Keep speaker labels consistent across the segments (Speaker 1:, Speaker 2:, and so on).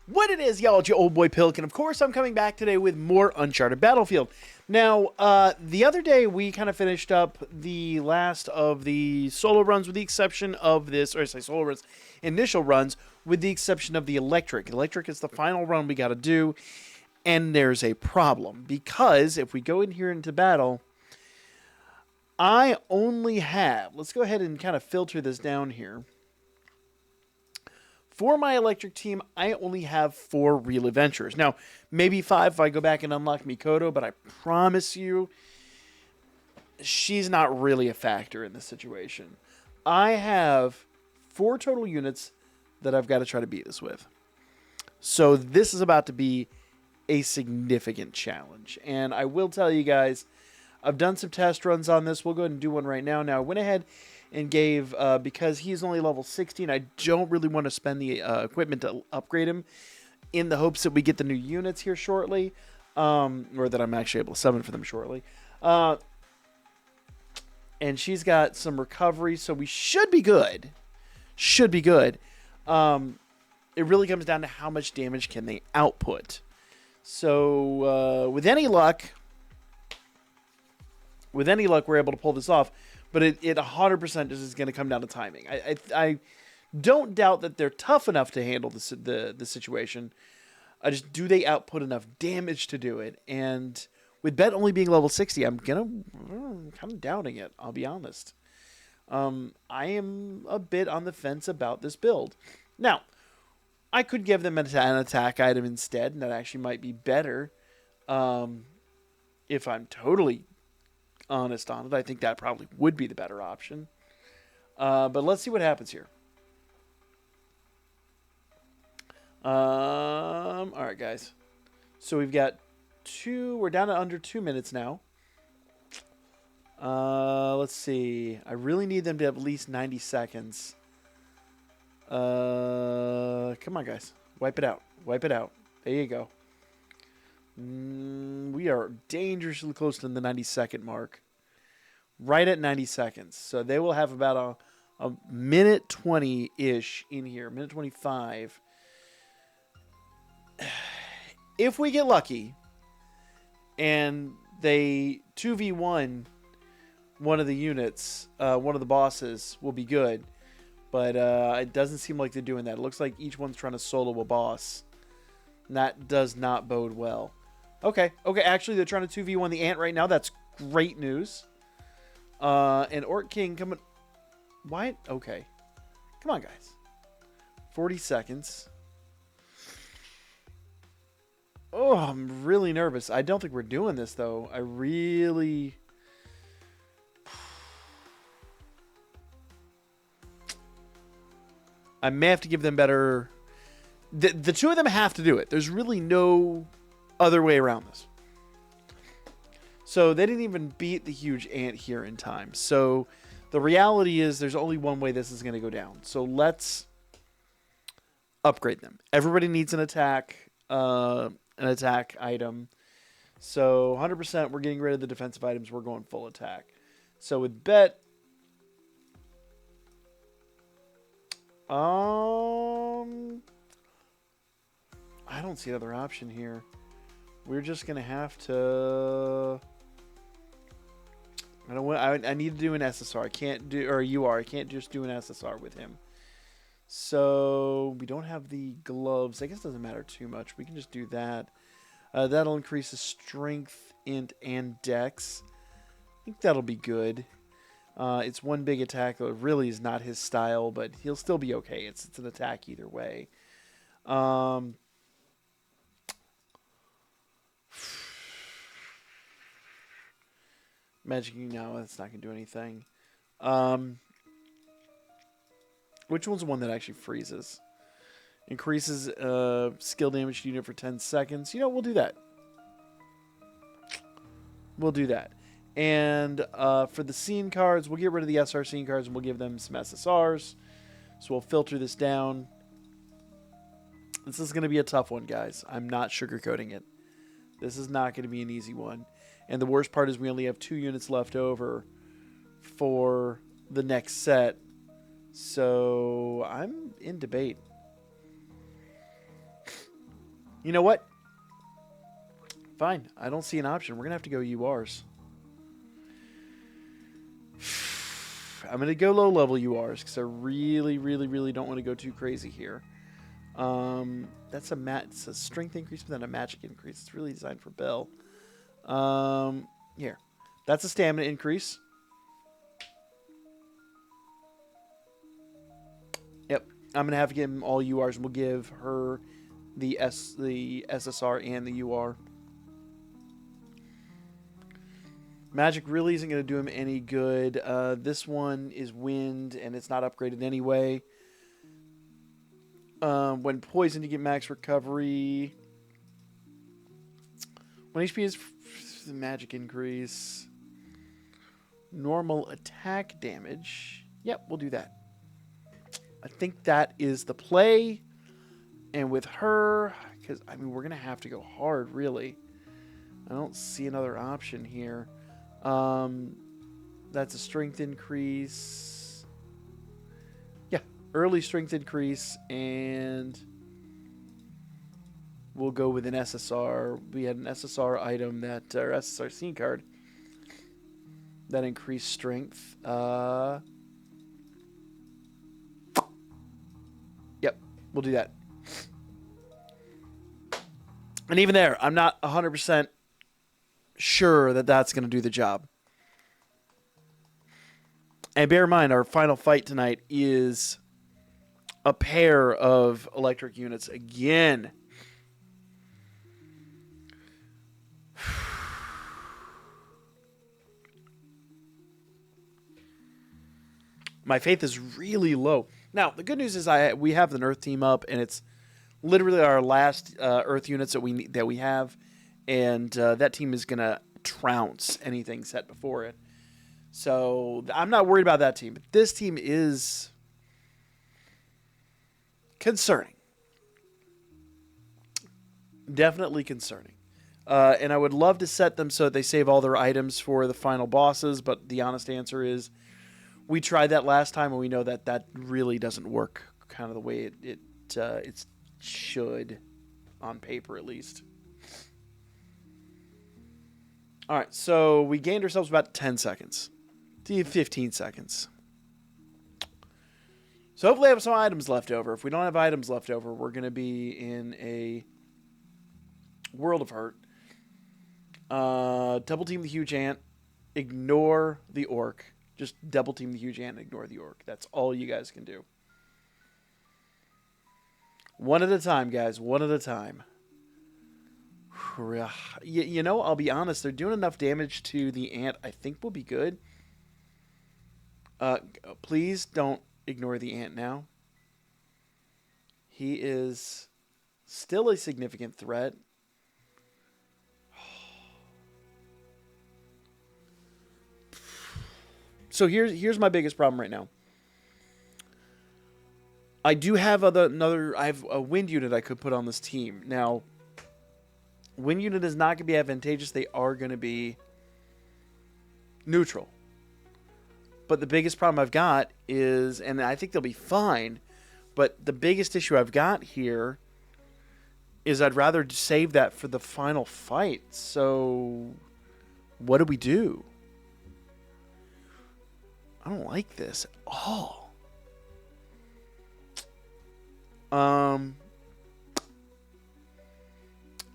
Speaker 1: What it is, y'all, it's your old boy Pilk, and of course I'm coming back today with more Uncharted Battlefield. Now, the other day we kind of finished up the last of the solo runs with the exception of this, or I say solo runs, initial runs, with the exception of the electric. Electric is the final run we got to do, and there's a problem, because if we go in here into battle, I only have, let's go ahead and kind of filter this down here. For my electric team, I only have 4 real adventurers. Now, maybe 5 if I go back and unlock Mikoto, but I promise you, she's not really a factor in this situation. I have 4 total units that I've got to try to beat this with. So this is about to be a significant challenge. And I will tell you guys, I've done some test runs on this. We'll go ahead and do one right now. Now, I went ahead and gave, because he's only level 16, I don't really want to spend the equipment to upgrade him in the hopes that we get the new units here shortly, or that I'm actually able to summon for them shortly. And she's got some recovery, so we should be good. Should be good. It really comes down to how much damage can they output. So, with any luck, we're able to pull this off. But it 100% is going to come down to timing. I don't doubt that they're tough enough to handle the situation. Do they output enough damage to do it? And with Bet only being level 60, I'm kind of doubting it, I'll be honest. I am a bit on the fence about this build. Now, I could give them an attack item instead, and that actually might be better. If I'm totally honest on it, I think that probably would be the better option. But let's see what happens here. All right, guys. So we've got we're down to under 2 minutes now. Let's see. I really need them to have at least 90 seconds. Come on, guys. Wipe it out. Wipe it out. There you go. We are dangerously close to the 90-second mark. Right at 90 seconds. So they will have about a minute 20-ish in here. Minute 25. If we get lucky and they 2v1 one of the units, one of the bosses, will be good. But it doesn't seem like they're doing that. It looks like each one's trying to solo a boss. And that does not bode well. Okay, actually they're trying to 2v1 the ant right now. That's great news. And Orc King coming... Why? Okay. Come on, guys. 40 seconds. Oh, I'm really nervous. I don't think we're doing this, though. I really... I may have to give them better... The two of them have to do it. There's really no other way around this. So they didn't even beat the huge ant here in time. So the reality is there's only one way this is going to go down. So let's upgrade them. Everybody needs an attack item. So 100% we're getting rid of the defensive items. We're going full attack. So with Bet, I don't see another option here. We're just gonna have to. I need to do an SSR. I can't do, or UR. I can't just do an SSR with him. So we don't have the gloves. I guess it doesn't matter too much. We can just do that. That'll increase his strength, int, and dex. I think that'll be good. It's one big attack, though it really is not his style, but he'll still be okay. It's an attack either way. Magic, no, that's not going to do anything. Which one's the one that actually freezes? Increases skill damage unit for 10 seconds. You know, we'll do that. We'll do that. And for the scene cards, we'll get rid of the SR scene cards and we'll give them some SSRs. So we'll filter this down. This is going to be a tough one, guys. I'm not sugarcoating it. This is not going to be an easy one. And the worst part is we only have 2 units left over for the next set. So I'm in debate. You know what? Fine. I don't see an option. We're going to have to go URs. I'm going to go low-level URs because I really, really, really don't want to go too crazy here. It's a strength increase, but then a magic increase. It's really designed for Bill. Here. That's a stamina increase. Yep. I'm going to have to give him all URs, and we'll give her the SSR and the UR. Magic really isn't going to do him any good. This one is wind, and it's not upgraded anyway. When poisoned, you get max recovery. When HP is magic increase. Normal attack damage. Yep, we'll do that. I think that is the play. And with her, because, I mean, we're going to have to go hard, really. I don't see another option here. That's a strength increase. Yeah, early strength increase, and we'll go with an SSR. We had an SSR item that, or SSR scene card that increased strength. Yep, we'll do that. And even there, I'm not 100% sure that that's going to do the job. And bear in mind, our final fight tonight is a pair of electric units again. My faith is really low. Now, the good news is we have an Earth team up, and it's literally our last Earth units that we have, and that team is going to trounce anything set before it. So I'm not worried about that team. But this team is concerning. Definitely concerning. And I would love to set them so that they save all their items for the final bosses, but the honest answer is we tried that last time, and we know that that really doesn't work kind of the way it should, on paper at least. All right, so we gained ourselves about 10 seconds. 15 seconds. So hopefully I have some items left over. If we don't have items left over, we're going to be in a world of hurt. Double team the huge ant. Ignore the orc. Just double team the huge ant and ignore the orc. That's all you guys can do. One at a time, guys. One at a time. You know, I'll be honest. They're doing enough damage to the ant. I think we'll be good. Please don't ignore the ant now. He is still a significant threat. So here's my biggest problem right now. I do have I have a wind unit I could put on this team. Now, wind unit is not going to be advantageous. They are going to be neutral. But the biggest problem I've got is, and I think they'll be fine, but the biggest issue I've got here is I'd rather save that for the final fight. So what do we do? I don't like this at all. All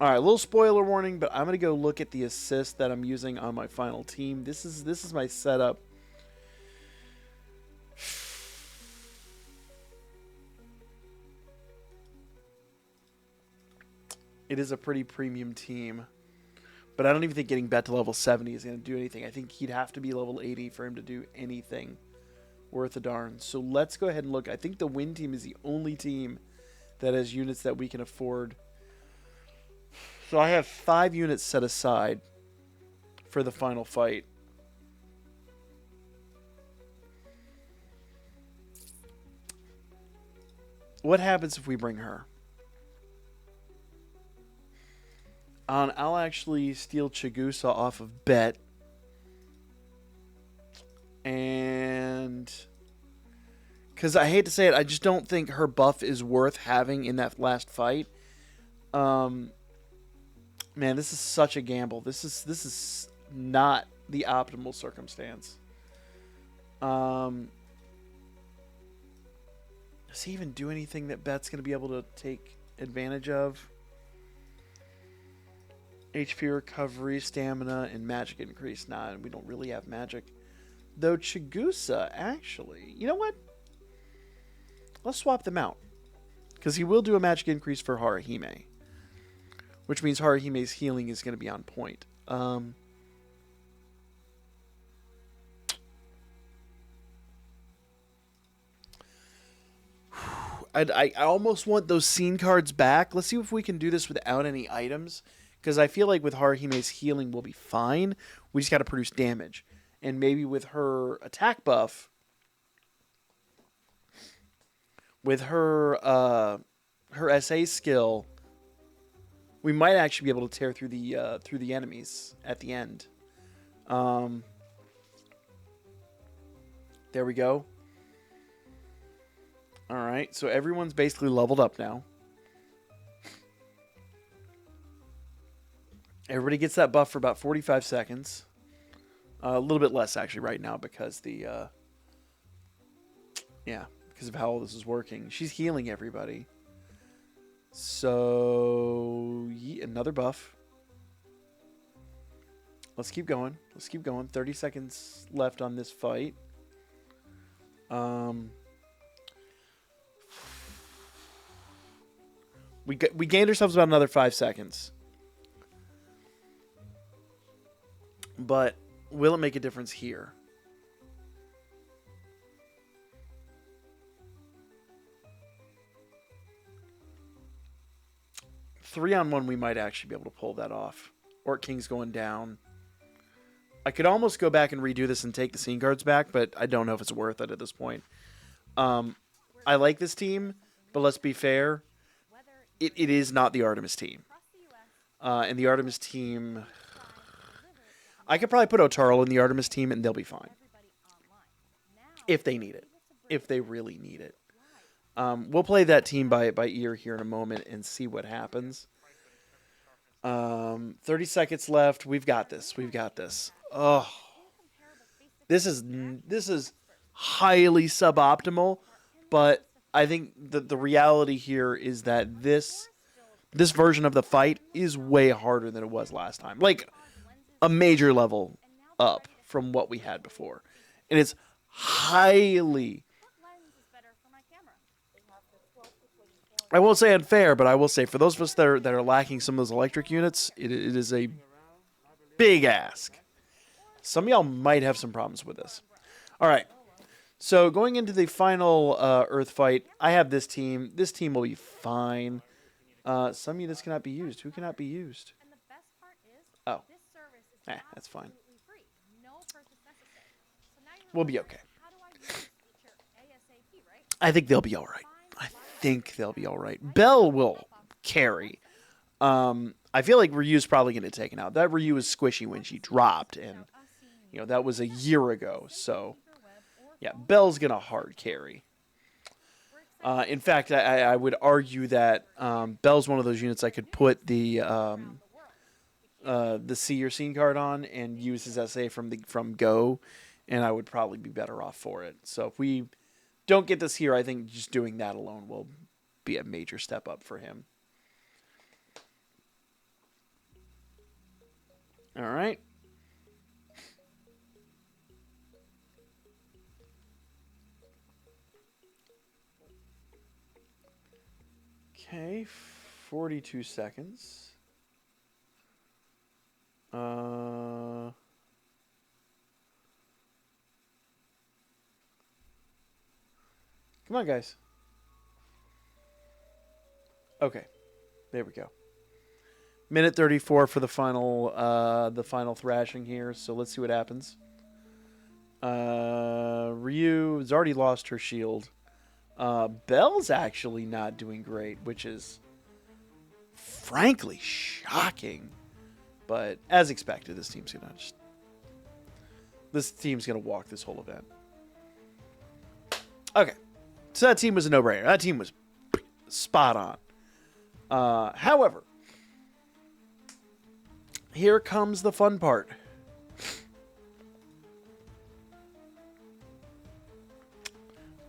Speaker 1: right, a little spoiler warning, but I'm going to go look at the assist that I'm using on my final team. This is my setup. It is a pretty premium team, but I don't even think getting Bet to level 70 is going to do anything. I think he'd have to be level 80 for him to do anything worth a darn. So let's go ahead and look. I think the Wind team is the only team that has units that we can afford. So I have 5 units set aside for the final fight. What happens if we bring her? I'll actually steal Chigusa off of Bet. And because I hate to say it, I just don't think her buff is worth having in that last fight. Man, this is such a gamble. This is not the optimal circumstance. Does he even do anything that Bet's going to be able to take advantage of? HP recovery, stamina, and magic increase. Nah, we don't really have magic. Though Chigusa, actually, you know what? Let's swap them out. Because he will do a magic increase for Haruhime. Which means Haruhime's healing is going to be on point. I almost want those scene cards back. Let's see if we can do this without any items. Because I feel like with Haruhime's healing, we'll be fine. We just got to produce damage. And maybe with her attack buff, with her her SA skill, we might actually be able to tear through the enemies at the end. There we go. All right, so everyone's basically leveled up now. Everybody gets that buff for about 45 seconds. A little bit less, actually, right now because because of how all this is working. She's healing everybody. So, another buff. Let's keep going. 30 seconds left on this fight. We gained ourselves about another 5 seconds. But will it make a difference here? Three on one, we might actually be able to pull that off. Orc King's going down. I could almost go back and redo this and take the scene cards back, but I don't know if it's worth it at this point. I like this team, but let's be fair. It is not the Artemis team. And the Artemis team... I could probably put Otaro in the Artemis team and they'll be fine. If they need it. If they really need it. We'll play that team by ear here in a moment and see what happens. 30 seconds left. We've got this. Oh. This is highly suboptimal, but I think the reality here is that this version of the fight is way harder than it was last time. Like a major level up from what we had before. And it's highly... I won't say unfair, but I will say for those of us that are lacking some of those electric units, it is a big ask. Some of y'all might have some problems with this. All right. So going into the final Earth fight, I have this team. This team will be fine. Some units cannot be used. Who cannot be used? Oh. That's fine. We'll be okay. I think they'll be all right. Bell will carry. I feel like Ryu's probably going to take it out. That Ryu was squishy when she dropped, and that was a year ago. So, yeah, Bell's going to hard carry. In fact, I would argue that Bell's one of those units I could put the See Your Scene card on and use his SA from Go, and I would probably be better off for it. So if we don't get this here, I think just doing that alone will be a major step up for him. All right. Okay, 42 seconds. Come on, guys. Okay, there we go. Minute 34 for the final thrashing here. So let's see what happens. Ryu has already lost her shield. Bell's actually not doing great, which is frankly shocking. But as expected, this team's gonna walk this whole event. Okay, so that team was a no-brainer. That team was spot However, here comes the fun part.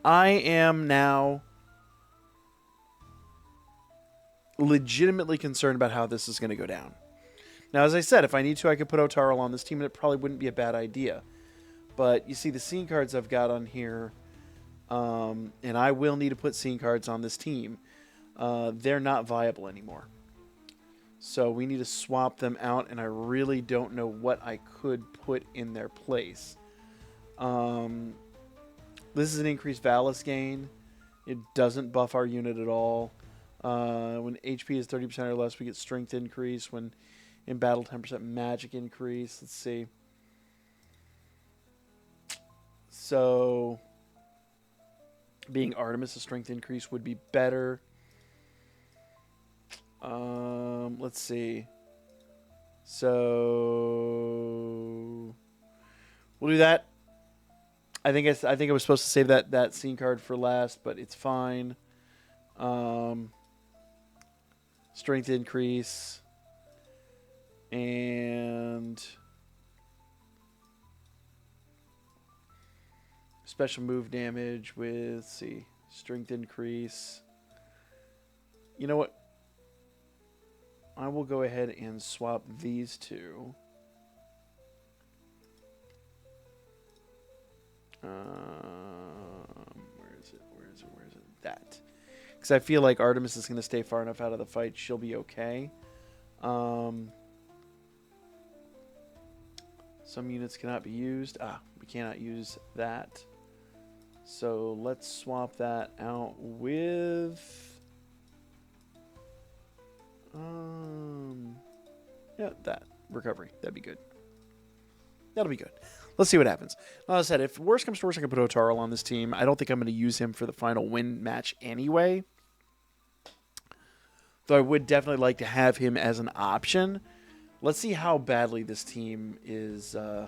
Speaker 1: I am now legitimately concerned about how this is going to go down. Now, as I said, if I need to, I could put Otaro on this team, and it probably wouldn't be a bad idea. But you see the scene cards I've got on here, and I will need to put scene cards on this team. They're not viable anymore. So we need to swap them out, and I really don't know what I could put in their place. This is an increased Valis gain. It doesn't buff our unit at all. When HP is 30% or less, we get strength increase. When in battle, 10% magic increase. Let's see. So, being Artemis, a strength increase would be better. Let's see. So, we'll do that. I think I was supposed to save that scene card for last, but it's fine. Strength increase. And special move damage with, let's see, strength increase. You know what? I will go ahead and swap these two. Where is it? That. Because I feel like Artemis is going to stay far enough out of the fight. She'll be okay. Some units cannot be used. We cannot use that. So let's swap that out with... yeah, that. Recovery. That'd be good. That'll be good. Let's see what happens. Like I said, if worst comes to worst, I can put Otaro on this team. I don't think I'm going to use him for the final win match anyway. Though I would definitely like to have him as an option. Let's see how badly this team is. I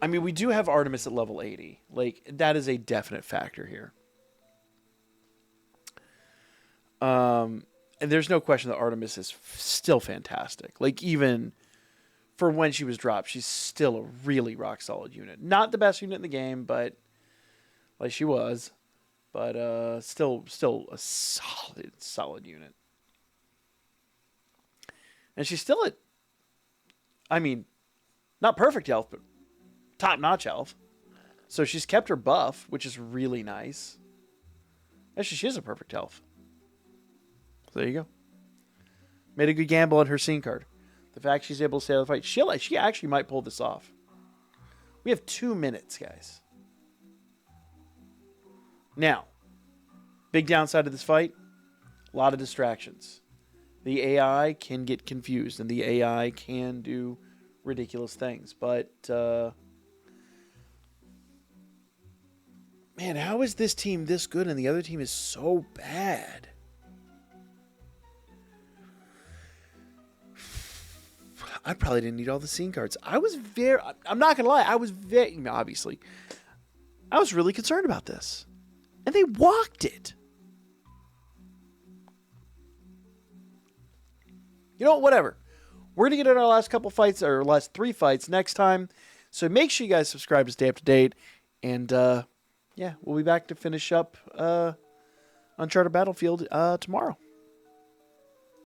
Speaker 1: mean, we do have Artemis at level 80. Like, that is a definite factor here. And there's no question that Artemis is still fantastic. Like, even for when she was dropped, she's still a really rock-solid unit. Not the best unit in the game, but like she was. But still a solid unit. And she's still at, I mean, not perfect health, but top-notch health. So she's kept her buff, which is really nice. Actually, she is a perfect health. So there you go. Made a good gamble on her scene card. The fact she's able to stay out of the fight. She actually might pull this off. We have 2 minutes, guys. Now, big downside of this fight, a lot of distractions. The AI can get confused, and the AI can do ridiculous things. But, man, how is this team this good and the other team is so bad? I probably didn't need all the scene cards. I'm not going to lie, obviously, I was really concerned about this. And they walked it. You know what? Whatever. We're going to get in our last couple fights, or last 3 fights next time. So make sure you guys subscribe to stay up to date. And, yeah, we'll be back to finish up Uncharted Battlefield tomorrow.